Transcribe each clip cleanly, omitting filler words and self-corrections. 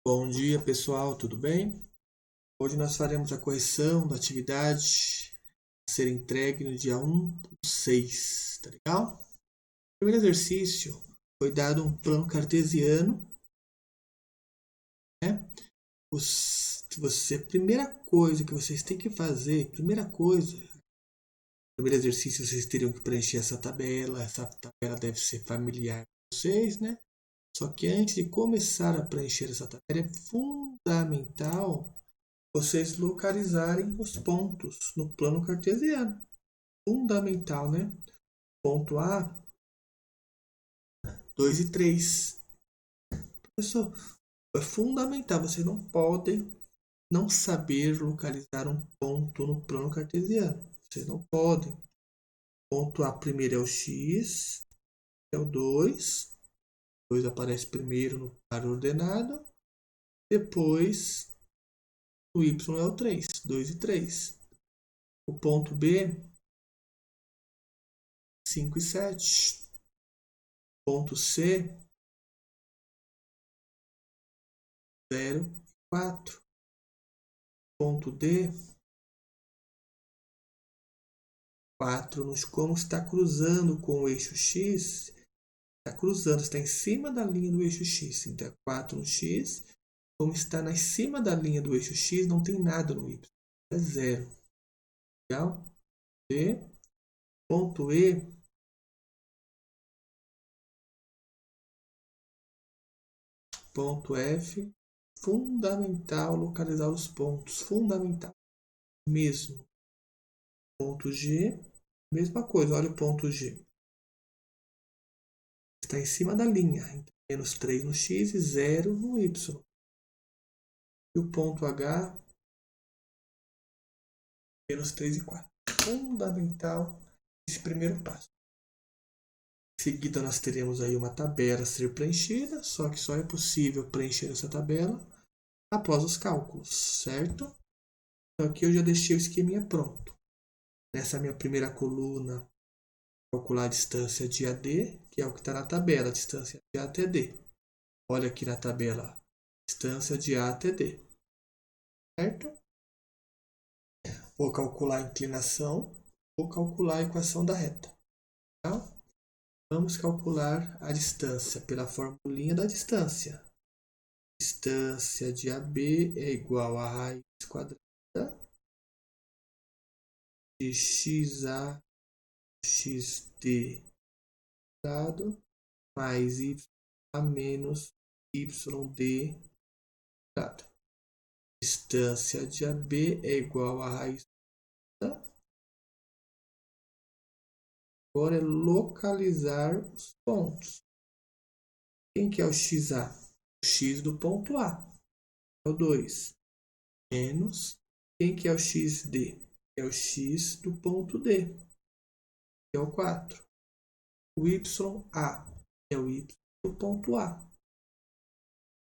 Bom dia, pessoal, tudo bem? Hoje nós faremos a correção da atividade a ser entregue no dia 1/6, tá legal? No primeiro exercício foi dado um plano cartesiano, né? Primeira coisa que vocês têm que fazer, primeiro exercício vocês teriam que preencher essa tabela deve ser familiar para vocês, né? Só que antes de começar a preencher essa tabela, é fundamental vocês localizarem os pontos no plano cartesiano. Fundamental, né? Ponto A, 2 e 3. Pessoal, é fundamental. Vocês não podem não saber localizar um ponto no plano cartesiano. Vocês não podem. Ponto A primeiro é o X, é o 2. 2 aparece primeiro no par ordenado. Depois, o Y é o 3. 2 e 3. O ponto B, 5 e 7. Ponto C, 0 e 4. Ponto D, 4. Como está cruzando com o eixo X, está cruzando, está em cima da linha do eixo X. Então, é 4 no X. Como está em cima da linha do eixo X, não tem nada no Y. É 0. Legal? D. Ponto E, ponto F. Fundamental localizar os pontos. Fundamental mesmo. Ponto G, mesma coisa. Olha o ponto G. Está em cima da linha. Então, menos 3 no X e 0 no Y. E o ponto H, menos 3 e 4. Fundamental esse primeiro passo. Em seguida, nós teremos aí uma tabela a ser preenchida, só que só é possível preencher essa tabela após os cálculos, certo? Então, aqui eu já deixei o esqueminha pronto. Nessa minha primeira coluna, calcular a distância de AD, que é o que está na tabela, a distância de A até D. Olha aqui na tabela, distância de A até D, certo? Vou calcular a inclinação, vou calcular a equação da reta. Tá? Vamos calcular a distância pela formulinha da distância. Distância de AB é igual a raiz quadrada de XA XD quadrado mais YA menos YD quadrado. Distância de AB é igual a raiz quadrada. Agora é localizar os pontos. Quem que é o XA? O X do ponto A. É o 2. Menos. Quem que é o XD? É o X do ponto D. Que é o 4. O YA é o Y do ponto A.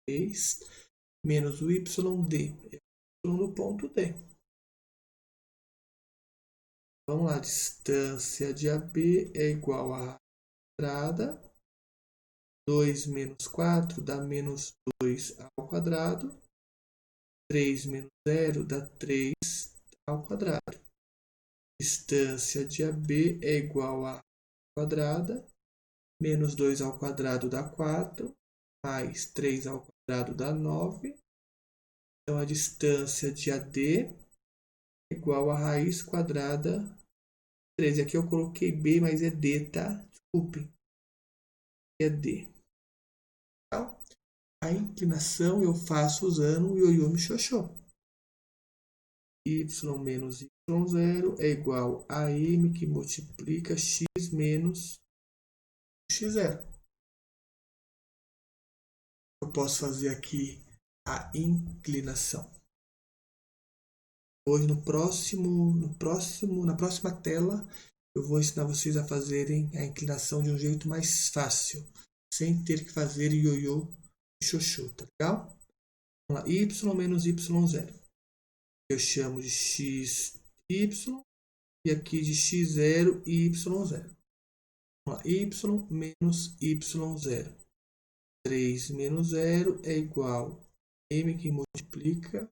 3. Menos o YD é o Y do ponto D. Vamos lá. Distância de AB é igual a quadrada. 2 menos 4 dá menos 2 ao quadrado. 3 menos 0 dá 3 ao quadrado. Distância de AB é igual a quadrada. Menos 2 ao quadrado dá 4. Mais 3 ao quadrado dá 9. Então, a distância de AD é igual a raiz quadrada de 13. Aqui eu coloquei B, mas é D, tá? Desculpem. É D. Então, a inclinação eu faço usando o ioiô Michôchô. Y menos Y0 é igual a M que multiplica X menos X0. Eu posso fazer aqui a inclinação. Hoje na próxima tela, eu vou ensinar vocês a fazerem a inclinação de um jeito mais fácil, sem ter que fazer ioiô e xoxô, tá legal? Vamos lá, y menos y0. Eu chamo de xy e aqui de x0 e y0. Vamos lá, y menos y0. 3 menos 0 é igual a M que multiplica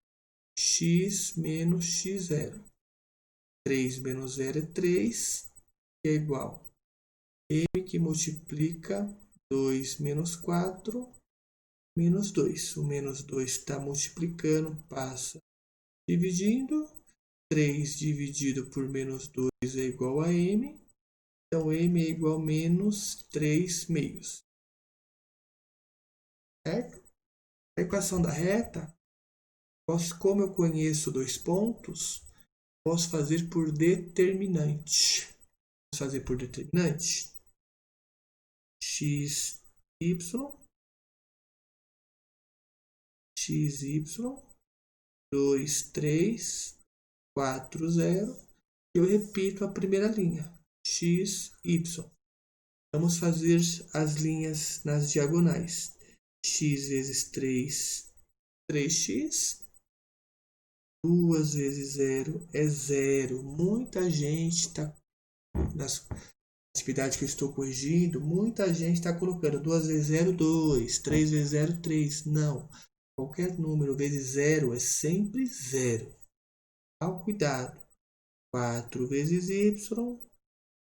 x menos x0. 3 menos 0 é 3, que é igual M que multiplica 2 menos 4, menos 2. O menos 2 está multiplicando, passa dividindo. 3 dividido por menos 2 é igual a M. Então, M é igual a menos 3 meios. Certo? A equação da reta, como eu conheço dois pontos, posso fazer por determinante. Vamos fazer por determinante. X, Y, 2, 3, 4, 0. Eu repito a primeira linha. X, Y. Vamos fazer as linhas nas diagonais. X vezes 3, 3x. 2 vezes 0 é 0. Muita gente está, nas atividades que eu estou corrigindo, muita gente está colocando 2 vezes 0, 2. 3 vezes 0, 3. Não. Qualquer número vezes 0 é sempre 0. Ao cuidado. 4 vezes y,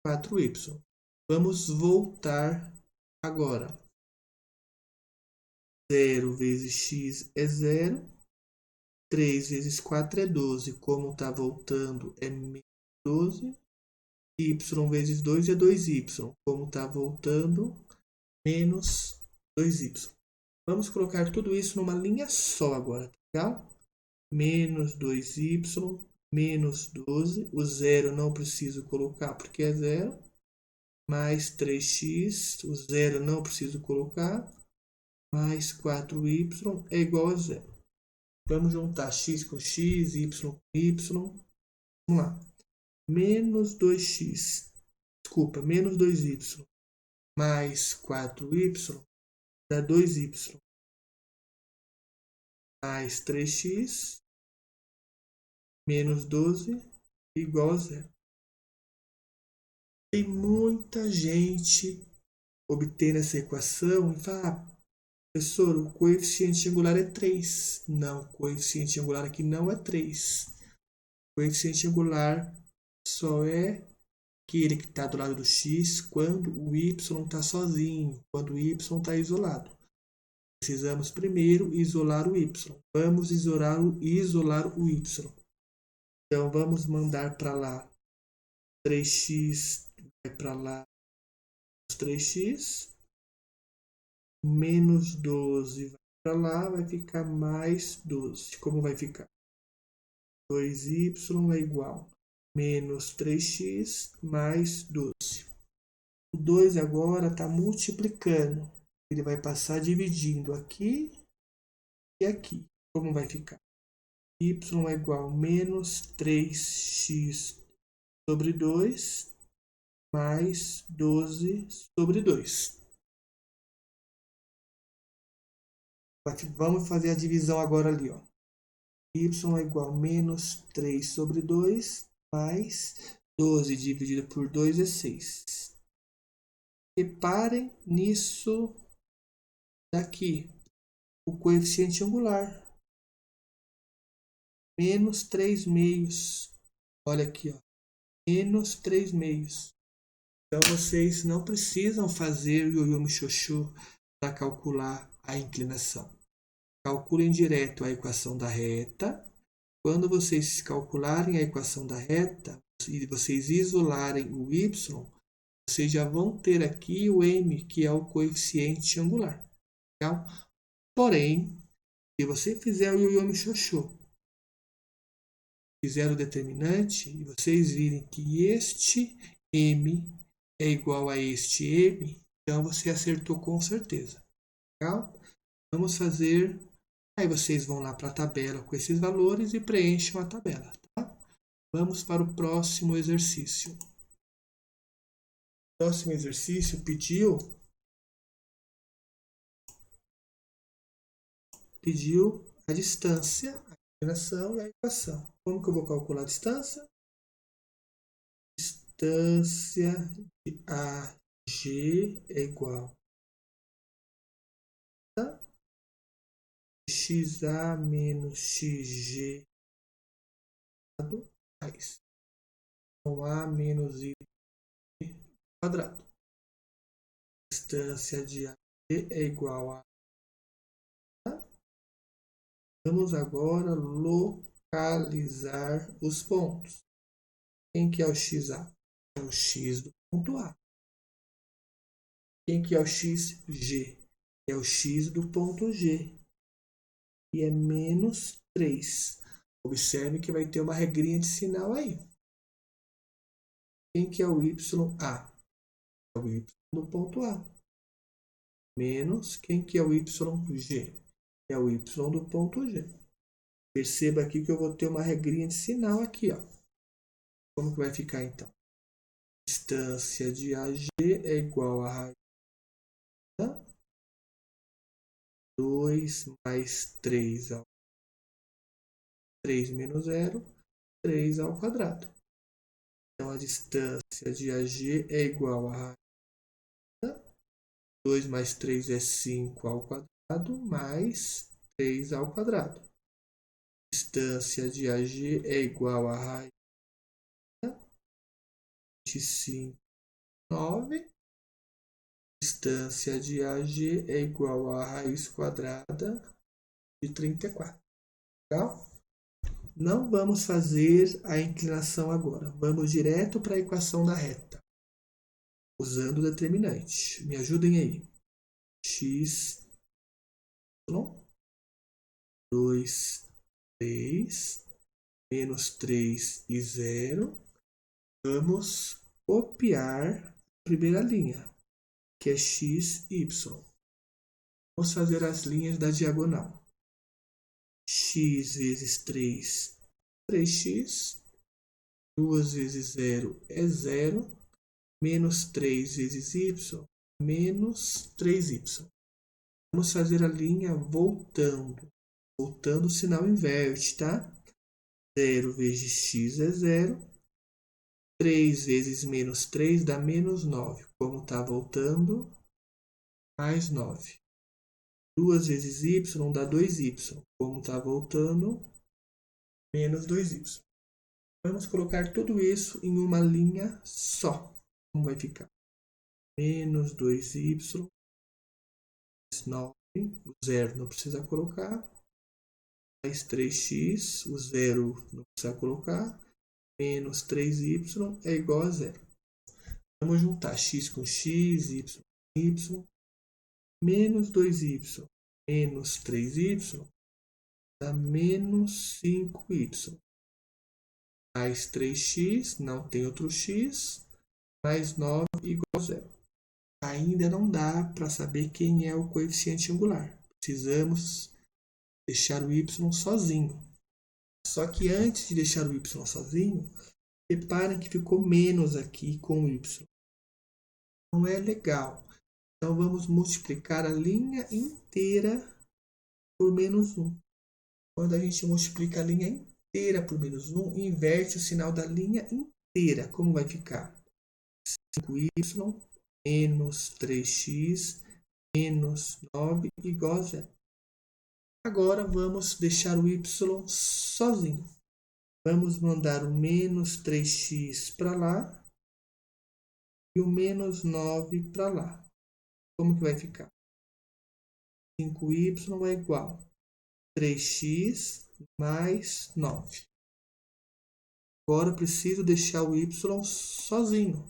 4y. Vamos voltar agora. 0 vezes x é 0. 3 vezes 4 é 12. Como está voltando, é menos 12. Y vezes 2 é 2y. Como está voltando, menos 2y. Vamos colocar tudo isso numa linha só agora, tá legal? Menos 2y, menos 12. O 0 não preciso colocar porque é 0. Mais 3x. O 0 não preciso colocar. Mais 4y é igual a 0. Vamos juntar x com x, y com y. Vamos lá. Menos 2x. Desculpa, menos 2y. Mais 4y dá 2y. Mais 3x. Menos 12 igual a 0. Tem muita gente obtendo essa equação e fala, professor, o coeficiente angular é 3. Não, o coeficiente angular aqui não é 3. O coeficiente angular só é aquele que está do lado do x quando o y está sozinho, quando o y está isolado. Precisamos primeiro isolar o y. Vamos isolar o y. Então, vamos mandar para lá 3x, vai para lá 3x, menos 12 vai para lá, vai ficar mais 12. Como vai ficar? 2y é igual a menos 3x mais 12. O 2 agora está multiplicando. Ele vai passar dividindo aqui e aqui. Como vai ficar? Y é igual a menos 3x sobre 2 mais 12 sobre 2. Vamos fazer a divisão agora ali, ó. Y é igual a menos 3 sobre 2 mais 12 dividido por 2 é 6. Reparem nisso daqui. O coeficiente angular. Menos 3 meios. Olha aqui, ó. Menos 3 meios. Então, vocês não precisam fazer ioiô michôchô para calcular a inclinação. Calculem direto a equação da reta. Quando vocês calcularem a equação da reta e vocês isolarem o y, vocês já vão ter aqui o m, que é o coeficiente angular. Tá? Porém, se você fizer o ioiô michôchô, fizer o determinante, e vocês virem que este m é igual a este m, então você acertou com certeza. Tá? Vamos fazer. Aí vocês vão lá para a tabela com esses valores e preencham a tabela. Tá? Vamos para o próximo exercício. O próximo exercício pediu a distância, a inclinação e a equação. Como que eu vou calcular a distância? Distância de AG é igual a xa menos xg mais a menos y quadrado. Distância de AB é igual a... Vamos agora localizar os pontos. Quem que é o XA? É o X do ponto A. Quem que é o XG? É o X do ponto G. E é menos 3. Observe que vai ter uma regrinha de sinal aí. Quem que é o YA? É o Y do ponto A. Menos quem que é o YG? É o Y do ponto G. Perceba aqui que eu vou ter uma regrinha de sinal aqui, ó. Como que vai ficar então? Distância de AG é igual a raiz da 2 mais 3 ao 3 menos 0, 3 ao quadrado. Então, a distância de AG é igual a raiz da 2 mais 3 é 5 ao quadrado, mais 3 ao quadrado. Distância de AG é igual a raiz da 25, 9. Distância de AG é igual a raiz quadrada de 34. Legal? Não vamos fazer a inclinação agora. Vamos direto para a equação da reta. Usando o determinante. Me ajudem aí. X, Y, 2, 3, menos 3 e 0. Vamos copiar a primeira linha, que é x, y. Vamos fazer as linhas da diagonal. X vezes 3, 3x. 2 vezes 0 é 0. Menos 3 vezes y, menos 3y. Vamos fazer a linha voltando. Voltando, o sinal inverte, tá? 0 vezes x é 0. 3 vezes menos 3 dá menos 9. Como está voltando, mais 9. 2 vezes y dá 2y. Como está voltando, menos 2y. Vamos colocar tudo isso em uma linha só. Como vai ficar? Menos 2y, mais 9, o 0 não precisa colocar. Mais 3x, o 0 não precisa colocar. Menos 3y é igual a 0. Vamos juntar x com x, y com y. Menos 2y menos 3y dá menos 5y. Mais 3x, não tem outro x, mais 9 igual a 0. Ainda não dá para saber quem é o coeficiente angular. Precisamos deixar o y sozinho. Só que antes de deixar o y sozinho, reparem que ficou menos aqui com o y. Não é legal. Então, vamos multiplicar a linha inteira por menos 1. Quando a gente multiplica a linha inteira por menos 1, inverte o sinal da linha inteira. Como vai ficar? 5y menos 3x menos 9 igual a 0. Agora, vamos deixar o y sozinho. Vamos mandar o menos 3x para lá e o menos 9 para lá. Como que vai ficar? 5y é igual a 3x mais 9. Agora eu preciso deixar o y sozinho.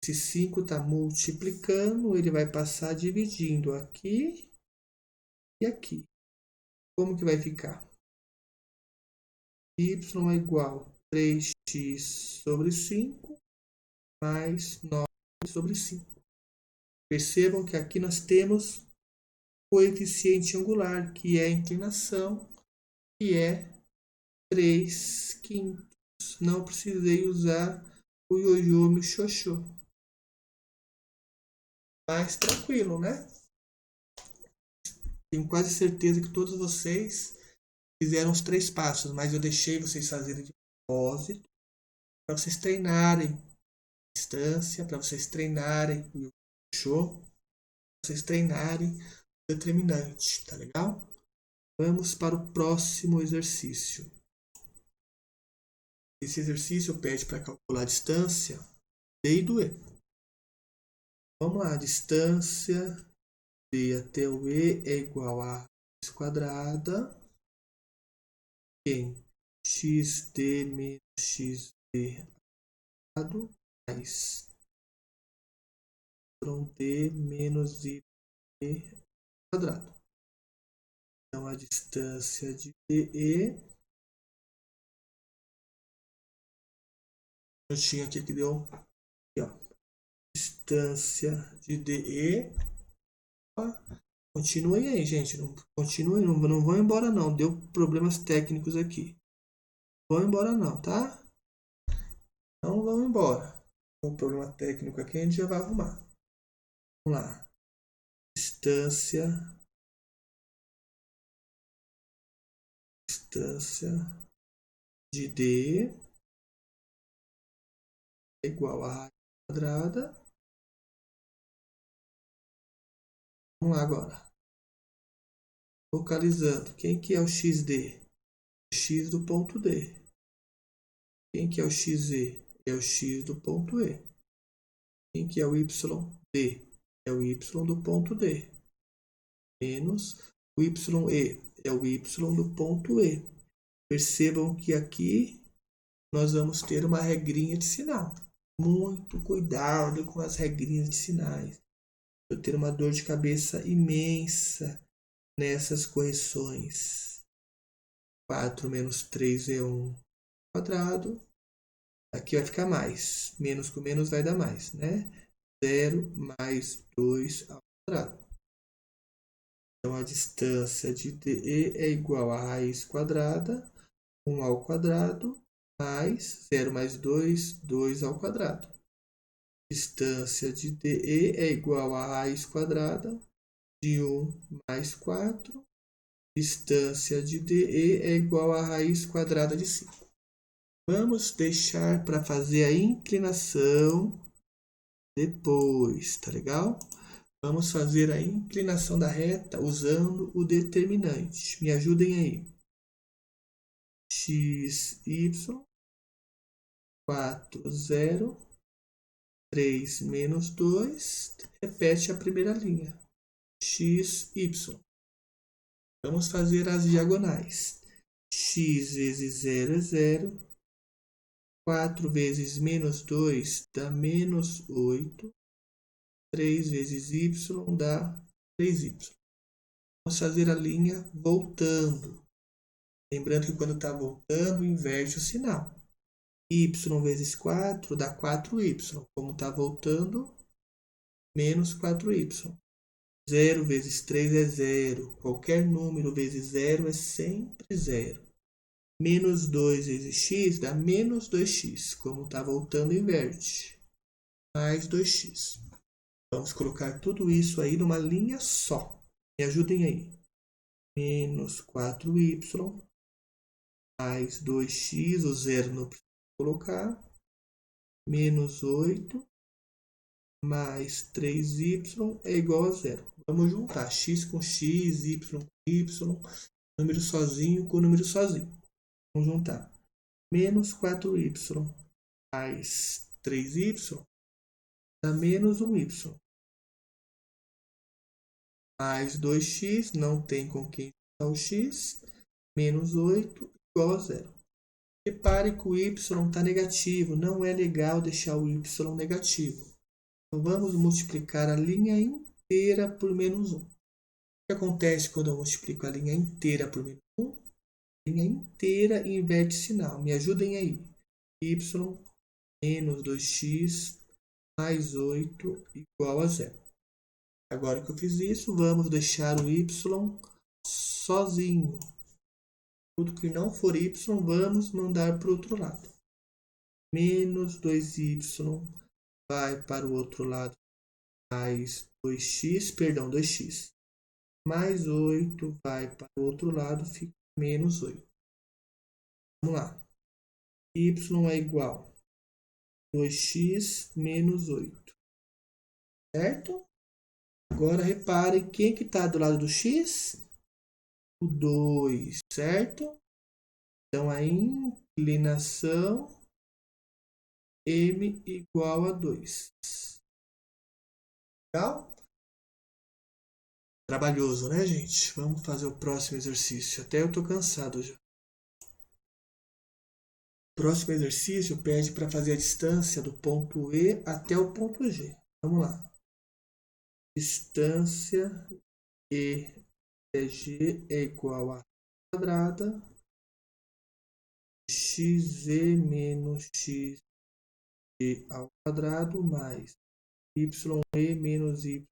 Esse 5 está multiplicando, ele vai passar dividindo aqui e aqui. Como que vai ficar? Y é igual a 3x sobre 5 mais 9 sobre 5. Percebam que aqui nós temos o coeficiente angular, que é a inclinação, que é 3/5. Não precisei usar o ioiô me xoxô. Mais tranquilo, né? Tenho quase certeza que todos vocês fizeram os 3 passos, mas eu deixei vocês fazerem de propósito para vocês treinarem a distância, para vocês treinarem o show, para vocês treinarem o determinante, tá legal? Vamos para o próximo exercício. Esse exercício pede para calcular a distância D e do E. Vamos lá, a distância D até o E é igual a raiz quadrada em xd menos xd mais D menos y quadrado. Então, a distância de DE, eu tinha aqui que deu, aqui, ó, distância de DE, continuem aí, gente, continuem, não vão embora não, deu problemas técnicos aqui, não vão embora não, tá? Não vão embora, tem um problema técnico aqui, a gente já vai arrumar. Vamos lá, distância de D é igual a raiz quadrada. Vamos lá agora. Localizando. Quem que é o XD? O X do ponto D. Quem que é o XE? É o X do ponto E. Quem que é o YD? É o Y do ponto D. Menos o YE. É o Y do ponto E. Percebam que aqui nós vamos ter uma regrinha de sinal. Muito cuidado com as regrinhas de sinais. Eu ter uma dor de cabeça imensa nessas correções. 4 menos 3 é 1 quadrado. Aqui vai ficar mais. Menos com menos vai dar mais, né? 0 mais 2 ao quadrado. Então, a distância de DE é igual a raiz quadrada, 1 ao quadrado, mais 0 mais 2, 2 ao quadrado. Distância de DE é igual a raiz quadrada de 1 mais 4. Distância de DE é igual a raiz quadrada de 5. Vamos deixar para fazer a inclinação depois, tá legal? Vamos fazer a inclinação da reta usando o determinante. Me ajudem aí. X, Y, 4, 0, 3 menos 2. Repete a primeira linha. X, Y. Vamos fazer as diagonais. X vezes 0 é 0. 4 vezes menos 2 dá menos 8. 3 vezes y dá 3y. Vamos fazer a linha voltando. Lembrando que quando está voltando, inverte o sinal. Y vezes 4 dá 4y. Como está voltando, menos 4y. 0 vezes 3 é 0. Qualquer número vezes 0 é sempre 0. Menos 2 vezes x dá menos 2x. Como está voltando, inverte. Mais 2x. Vamos colocar tudo isso aí numa linha só. Me ajudem aí. Menos 4y mais 2x, o zero não precisa colocar. Menos 8 mais 3y é igual a zero. Vamos juntar x com x, y com y, número sozinho com número sozinho. Vamos juntar. Menos 4y mais 3y dá menos 1y. Mais 2x, não tem com quem juntar o x. Menos 8 igual a zero. Repare que o y está negativo. Não é legal deixar o y negativo. Então, vamos multiplicar a linha inteira por menos 1. O que acontece quando eu multiplico a linha inteira por menos 1? A linha inteira inverte sinal. Me ajudem aí. Y menos 2x mais 8 igual a zero. Agora que eu fiz isso, vamos deixar o y sozinho. Tudo que não for y, vamos mandar para o outro lado. Menos 2y vai para o outro lado, mais 2x, mais 8 vai para o outro lado, fica menos 8. Vamos lá. Y é igual a 2x menos 8. Certo? Agora repare quem que está do lado do x? 2, certo? Então, a inclinação M igual a 2. Legal? Trabalhoso, né, gente? Vamos fazer o próximo exercício. Até eu tô cansado já. O próximo exercício pede para fazer a distância do ponto E até o ponto G. Vamos lá. Distância E até G é igual a quadrada xe menos xe ao quadrado mais ye menos y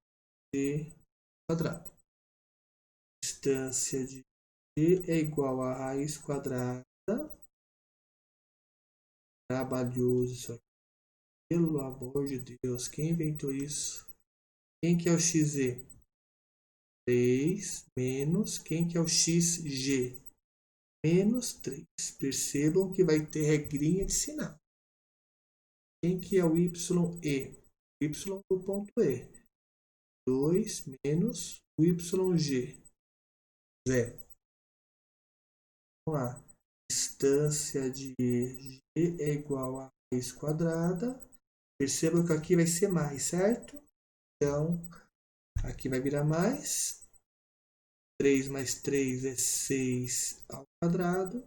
quadrado. Distância de G é igual a raiz quadrada. Trabalhoso isso aqui. Pelo amor de Deus, quem inventou isso? Quem que é o XZ? 3 menos, quem que é o XG? Menos 3. Percebam que vai ter regrinha de sinal. Quem que é o YE? Y do ponto E. 2 menos o YG. 0. Vamos lá. Distância de G é igual a raiz quadrada. Percebam que aqui vai ser mais, certo? Então, aqui vai virar mais. 3 mais 3 é 6 ao quadrado.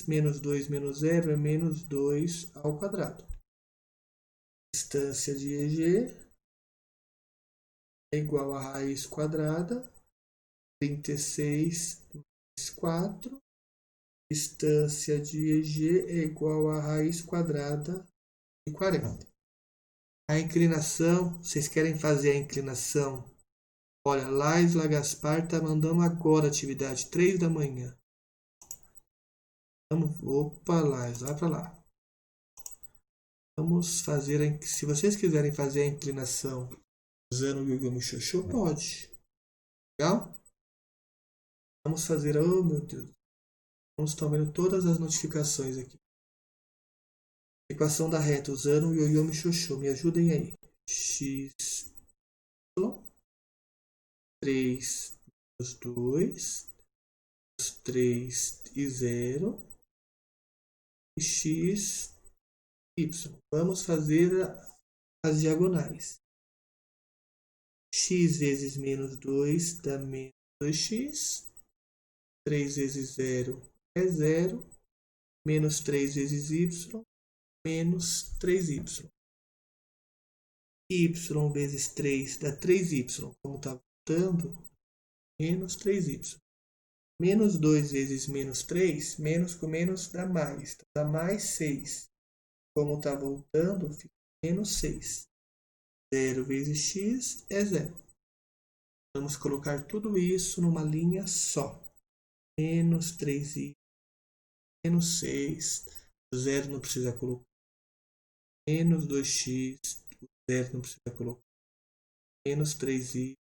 Menos 2 menos 0 é menos 2 ao quadrado. Distância de EG é igual a raiz quadrada. 36 mais 4. Distância de EG é igual a raiz quadrada de 40. A inclinação, vocês querem fazer a inclinação? Olha, Laisla Gaspar está mandando agora a atividade, 3 da manhã. Vamos, opa, Laisla, vai para lá. Vamos fazer, se vocês quiserem fazer a inclinação usando o Yu-Gi-Oh! Mushoshô, pode. Legal? Vamos fazer, oh meu Deus. Vamos estar vendo todas as notificações aqui. Equação da reta usando o Yu-Gi-Oh! Mushoshô, me ajudem aí. X, 3 menos 2, 3 e 0, e x, y. Vamos fazer as diagonais. X vezes menos 2 dá menos 2x. 3 vezes 0 é 0. Menos 3 vezes y, menos 3y. Y vezes 3 dá 3y. Como está voltando, menos 3y. Menos 2 vezes menos 3, menos com menos dá mais. Dá mais 6. Como está voltando, fica menos 6. 0 vezes x é 0. Vamos colocar tudo isso numa linha só. Menos 3y, menos 6. O 0 não precisa colocar. Menos 2x, o 0 não precisa colocar. Menos 3y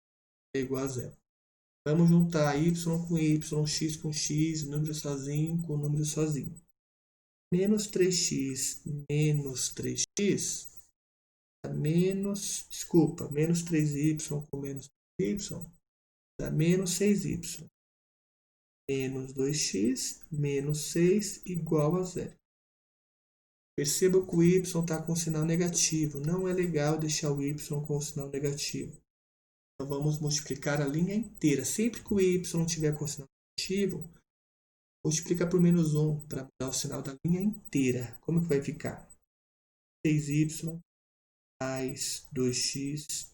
é igual a 0. Vamos juntar y com y, x com x, número sozinho com número sozinho. Menos 3x menos 3x dá menos 3y com menos y dá menos 6y. Menos 2x menos 6 igual a 0. Perceba que o y está com sinal negativo. Não é legal deixar o y com sinal negativo. Então, vamos multiplicar a linha inteira. Sempre que o y estiver com sinal negativo, multiplica por menos 1 para mudar o sinal da linha inteira. Como que vai ficar? 6y mais 2x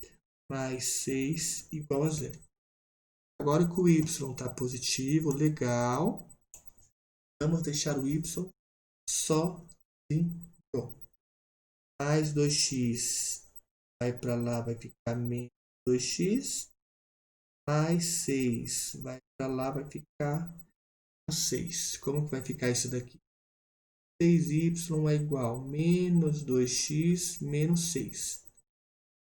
mais 6 igual a 0. Agora que o y está positivo, legal. Vamos deixar o y sozinho. Mais 2x vai para lá, vai ficar menos 2x. Mais 6 vai para lá, vai ficar 6. Como que vai ficar isso daqui? 6y é igual a menos 2x menos 6.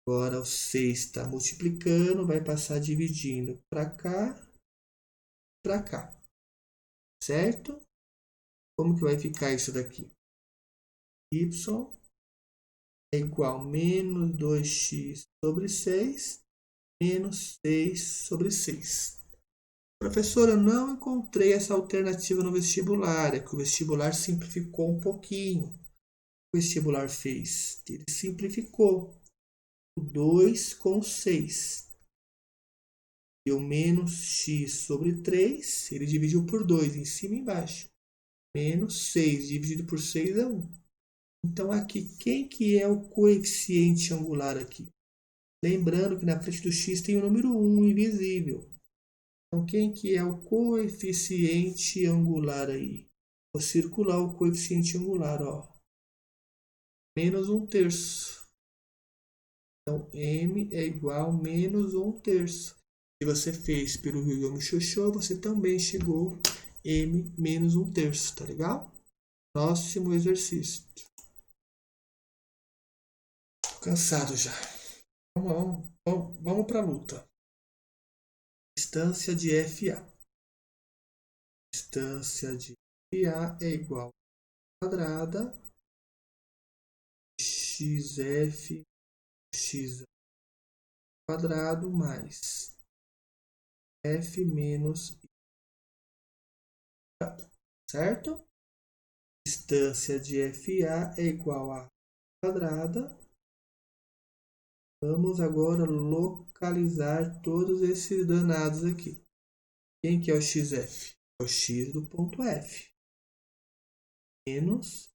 Agora o 6 está multiplicando, vai passar dividindo para cá, para cá. Certo? Como que vai ficar isso daqui? Y é igual a menos 2x sobre 6, menos 6 sobre 6. Professor, eu não encontrei essa alternativa no vestibular. É que o vestibular simplificou um pouquinho. O vestibular fez? Ele simplificou. O 2 com 6. Deu menos x sobre 3. Ele dividiu por 2, em cima e embaixo. Menos 6 dividido por 6 é 1. Então, aqui, quem que é o coeficiente angular aqui? Lembrando que na frente do x tem o número 1 invisível. Então, quem que é o coeficiente angular aí? Vou circular o coeficiente angular, ó. Menos 1/3. Então, m é igual a menos 1/3. Se você fez pelo Ryuyo Shosho, você também chegou m menos 1/3, tá legal? Próximo exercício. Tô cansado já. Vamos para a luta. Distância de FA. Distância de FA é igual a quadrada xf x quadrado mais f menos i quadrado, certo? Distância de FA é igual a quadrada. Vamos agora localizar todos esses danados aqui. Quem que é o xf? É o x do ponto F. Menos.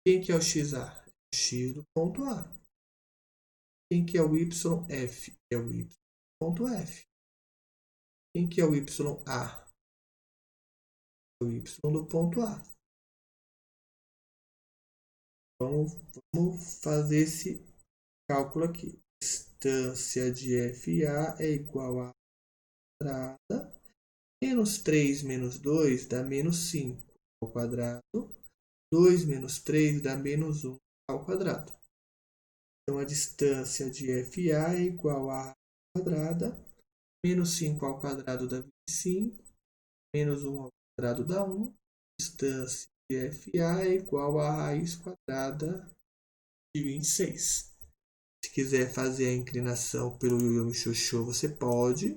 Quem que é o xa? É o x do ponto A. Quem que é o YF? É o y do ponto F. Quem que é o YA? É o y do ponto A. Vamos fazer esse cálculo aqui. Distância de FA é igual a quadrada. Menos 3 menos 2 dá menos 5 ao quadrado. 2 menos 3 dá menos 1 ao quadrado. Então, a distância de FA é igual a quadrada. Menos 5 ao quadrado dá 25. Menos 1 ao quadrado dá 1. Distância de FA é igual a raiz quadrada de 26. Se quiser fazer a inclinação pelo Yu-Yu Shosho, você pode.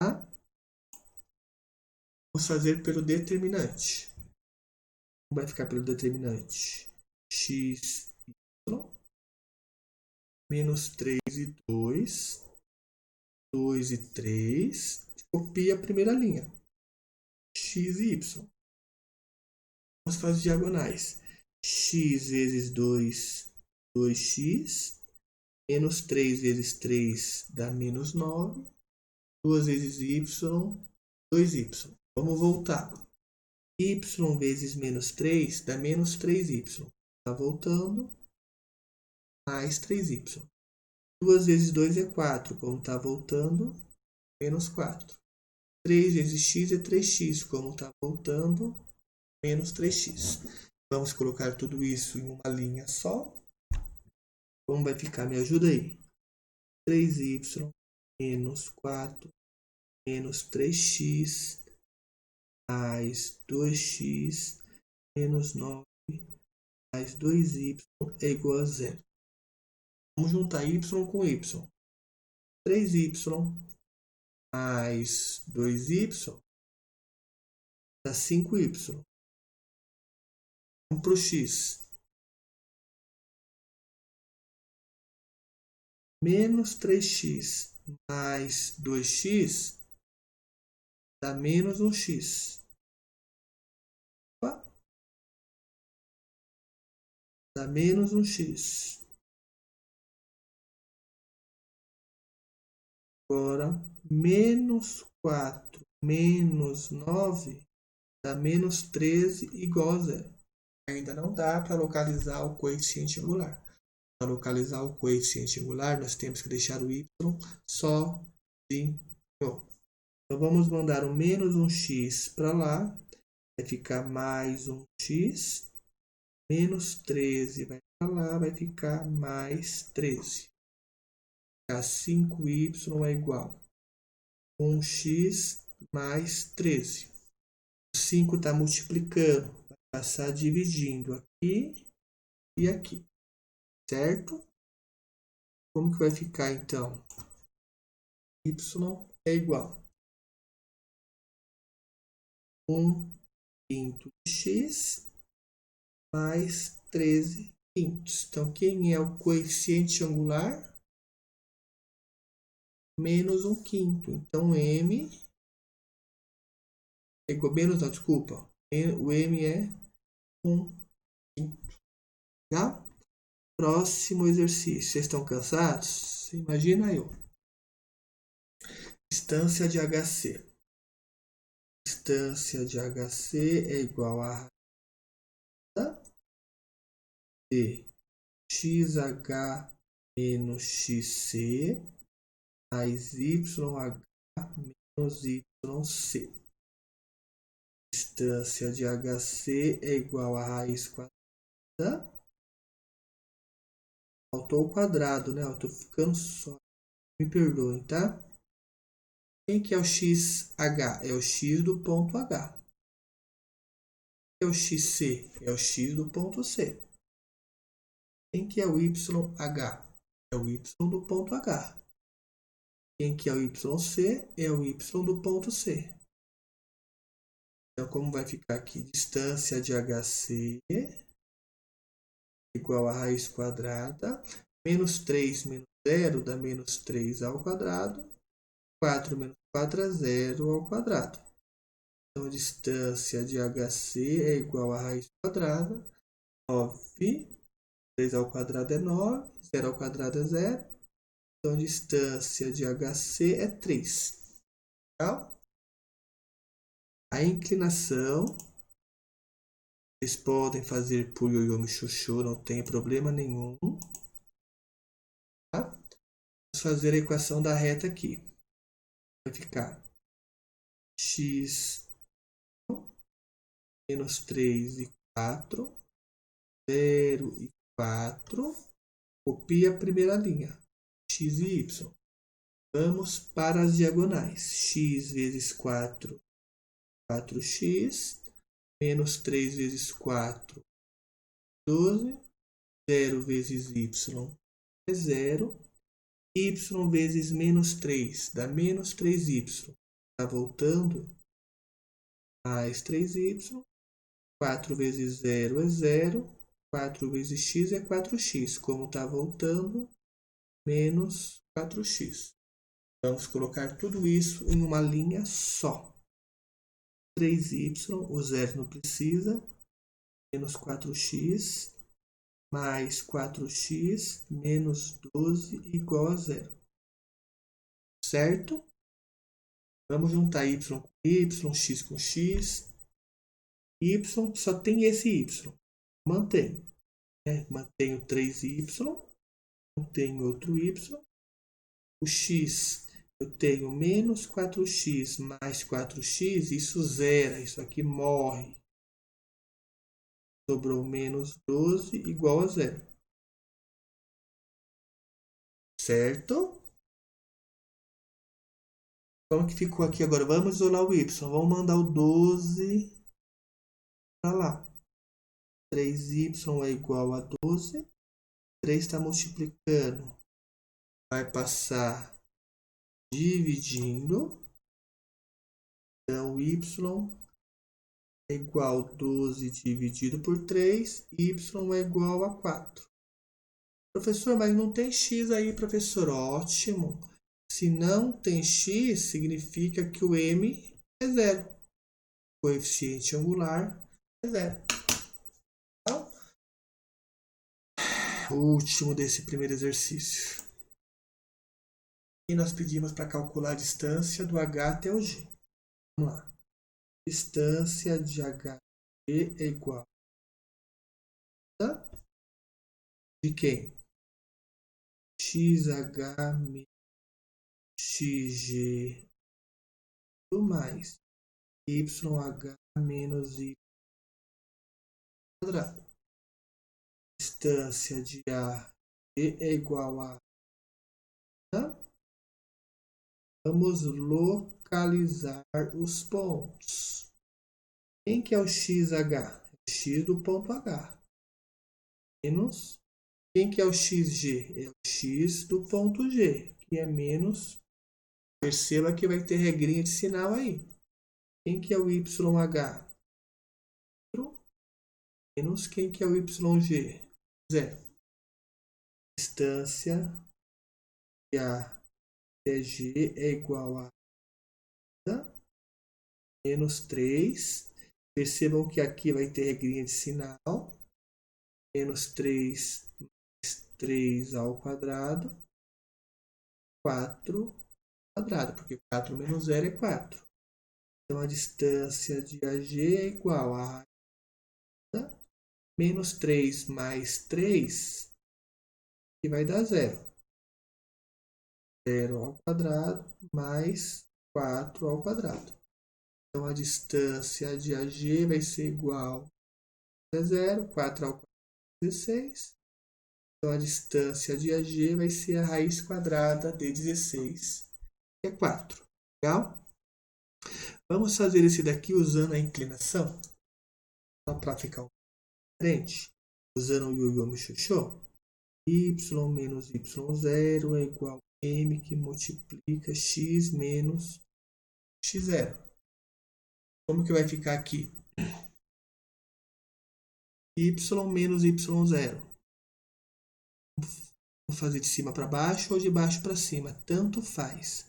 Tá? Vamos fazer pelo determinante. Como vai ficar pelo determinante? X, y, menos 3 e 2, 2 e 3. Copia a primeira linha. X e y. Vamos fazer diagonais. X vezes 2, 2x. Menos 3 vezes 3 dá menos 9. 2 vezes y, 2y. Vamos voltar. Y vezes menos 3 dá menos 3y. Está voltando. Mais 3y. 2 vezes 2 é 4. Como está voltando, menos 4. 3 vezes x é 3x. Como está voltando, menos 3x. Vamos colocar tudo isso em uma linha só. Como vai ficar? Me ajuda aí. 3y menos 4 menos 3x mais 2x menos 9 mais 2y é igual a 0. Vamos juntar y com y. 3y mais 2y dá 5y. Vamos para o x. Menos 3x mais 2x dá menos 1x. Opa. Dá menos 1x. Agora, menos 4 menos 9 dá menos 13 igual a 0. Ainda não dá para localizar o coeficiente angular. Para localizar o coeficiente angular, nós temos que deixar o y sozinho. Então, vamos mandar o menos 1x para lá. Vai ficar mais 1x. Menos 13 vai para lá, vai ficar mais 13. 5y é igual a 1x mais 13. O 5 está multiplicando, vai passar dividindo aqui e aqui, certo? Como que vai ficar então? Y é igual 1/5 de x mais 13 quintos. Então, quem é o coeficiente angular? Menos 1/5. Então, m é igual a menos, não, desculpa. O m é 1/5. Tá? Próximo exercício. Vocês estão cansados? Imagina eu. Distância de HC. Distância de HC é igual a de xh menos xc mais YH menos YC. Distância de HC é igual a raiz quadrada. Faltou o quadrado, né? Eu tô ficando só. Me perdoem, tá? Quem que é o XH? É o X do ponto H. Quem é o XC? É o X do ponto C. Quem que é o YH? É o Y do ponto H. Quem que é o YC? É o Y do ponto C. Então, como vai ficar aqui? Distância de HC igual a raiz quadrada. Menos 3 menos 0 dá menos 3 ao quadrado. 4 menos 4 é 0 ao quadrado. Então, a distância de HC é igual a raiz quadrada. 9. 3 ao quadrado é 9. 0 ao quadrado é 0. Então, a distância de HC é 3. Tá? A inclinação, vocês podem fazer por Yoyomi Chuchu, não tem problema nenhum. Tá? Vamos fazer a equação da reta aqui. Vai ficar x menos 3 e 4, 0 e 4. Copia a primeira linha, x e y. Vamos para as diagonais. X vezes 4, 4x. Menos 3 vezes 4, 12. 0 vezes y é 0. Y vezes menos 3 dá menos 3y. Está voltando. Mais 3y. 4 vezes 0 é 0. 4 vezes x é 4x. Como está voltando, menos 4x. Vamos colocar tudo isso em uma linha só. 3y, o zero não precisa. Menos 4x mais 4x menos 12 igual a 0. Certo? Vamos juntar y com y, x com x. Y só tem esse y. Mantenho. Mantenho 3y. Mantenho outro y. O x eu tenho menos 4x mais 4x. Isso zera. Isso aqui morre. Sobrou menos 12 igual a 0. Certo? Como que ficou aqui agora? Vamos isolar o y. Vamos mandar o 12 para lá. 3y é igual a 12. 3 está multiplicando. Vai passar dividindo. Então, y é igual a 12 dividido por 3. Y é igual a 4. Professor, mas não tem x aí, professor. Ótimo. Se não tem x, significa que o m é 0. O coeficiente angular é 0. Então, o último desse primeiro exercício. E nós pedimos para calcular a distância do H até o G. Vamos lá. Distância de HG é igual a de quem? XH menos XG mais YH menos Y quadrado. Distância de AG é igual a... Vamos localizar os pontos. Quem que é o XH? O X do ponto H. Menos. Quem que é o XG? É o X do ponto G, que é menos. Perceba que vai ter regrinha de sinal aí. Quem que é o YH? Menos quem que é o YG? 0. Distância de A até G é igual a menos 3. Percebam que aqui vai ter regrinha de sinal. Menos 3 mais 3 ao quadrado. 4 ao quadrado, porque 4 menos 0 é 4. Então, a distância de AG é igual a menos 3 mais 3, que vai dar 0. 0 ao quadrado mais 4 ao quadrado. Então, a distância de AG vai ser igual a 0, 4 ao quadrado é 16. Então, a distância de AG vai ser a raiz quadrada de 16, que é 4. Legal? Vamos fazer esse daqui usando a inclinação, só para ficar diferente, usando o Yu-Yu Mushoshô. Y menos y0 é igual a m que multiplica x menos x0. Como que vai ficar aqui? Y menos y0. Vamos fazer de cima para baixo ou de baixo para cima? Tanto faz.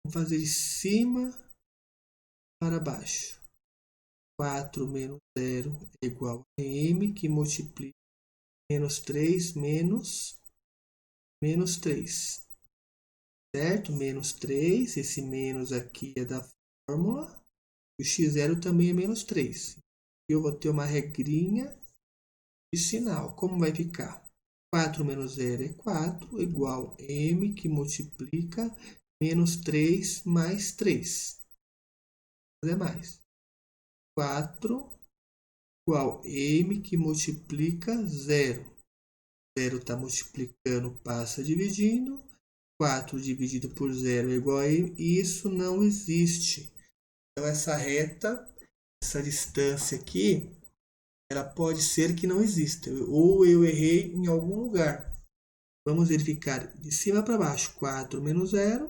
Vamos fazer de cima para baixo. 4 menos 0 é igual a m que multiplica menos 3 menos 3. Certo? Menos 3. Esse menos aqui é da fórmula. O x0 também é menos 3. Eu vou ter uma regrinha de sinal. Como vai ficar? 4 menos 0 é 4, igual a m que multiplica menos 3 mais 3. Vou fazer mais. 4 igual a m que multiplica 0. 0 está multiplicando, passa dividindo. 4 dividido por 0 é igual a m. Isso não existe. Então, essa reta, essa distância aqui, ela pode ser que não exista. Ou eu errei em algum lugar. Vamos verificar de cima para baixo. 4 menos 0,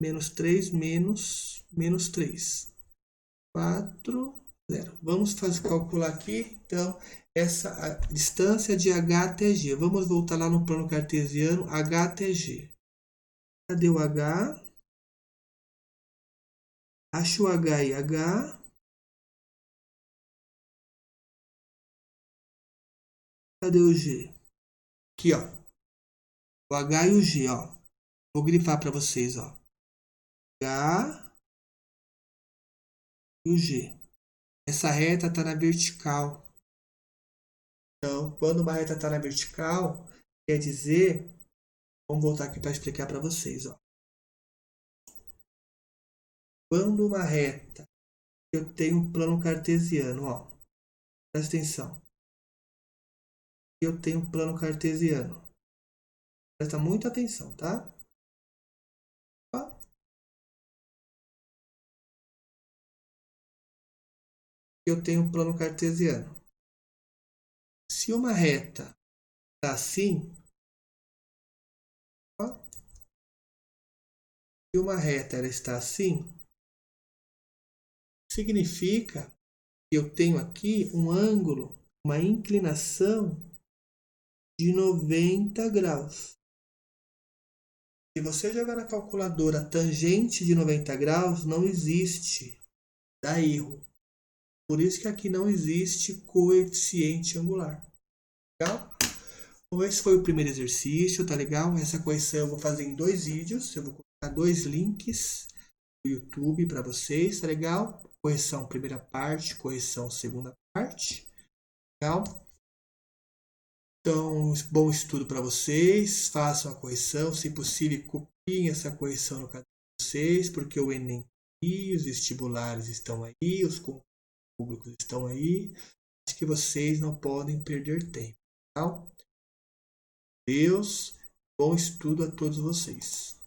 menos 3, menos 3. 4, 0. Vamos calcular aqui, então, essa distância de H até G. Vamos voltar lá no plano cartesiano, H até G. Cadê o H? Acho o H e H. Cadê o G? Aqui, ó. O H e o G, ó. Vou grifar para vocês, ó. H e o G. Essa reta está na vertical. Então, quando uma reta está na vertical, quer dizer... Vamos voltar aqui para explicar para vocês, ó. Quando uma reta... Eu tenho um plano cartesiano, ó. Presta atenção. Eu tenho um plano cartesiano. Presta muita atenção, tá? Ó. Eu tenho um plano cartesiano. Se uma reta está assim, ó, se uma reta ela está assim, significa que eu tenho aqui um ângulo, uma inclinação de 90 graus. Se você jogar na calculadora tangente de 90 graus, não existe, dá erro. Por isso que aqui não existe coeficiente angular. Legal? Então, esse foi o primeiro exercício, tá legal? Essa correção eu vou fazer em 2 vídeos. Eu vou colocar 2 links no YouTube para vocês, tá legal? Correção primeira parte, correção segunda parte. Legal? Então, bom estudo para vocês. Façam a correção. Se possível, copiem essa correção no caderno de vocês, porque o Enem e os vestibulares estão aí, os concursos públicos estão aí. Acho que vocês não podem perder tempo. Tá? Deus, bom estudo a todos vocês.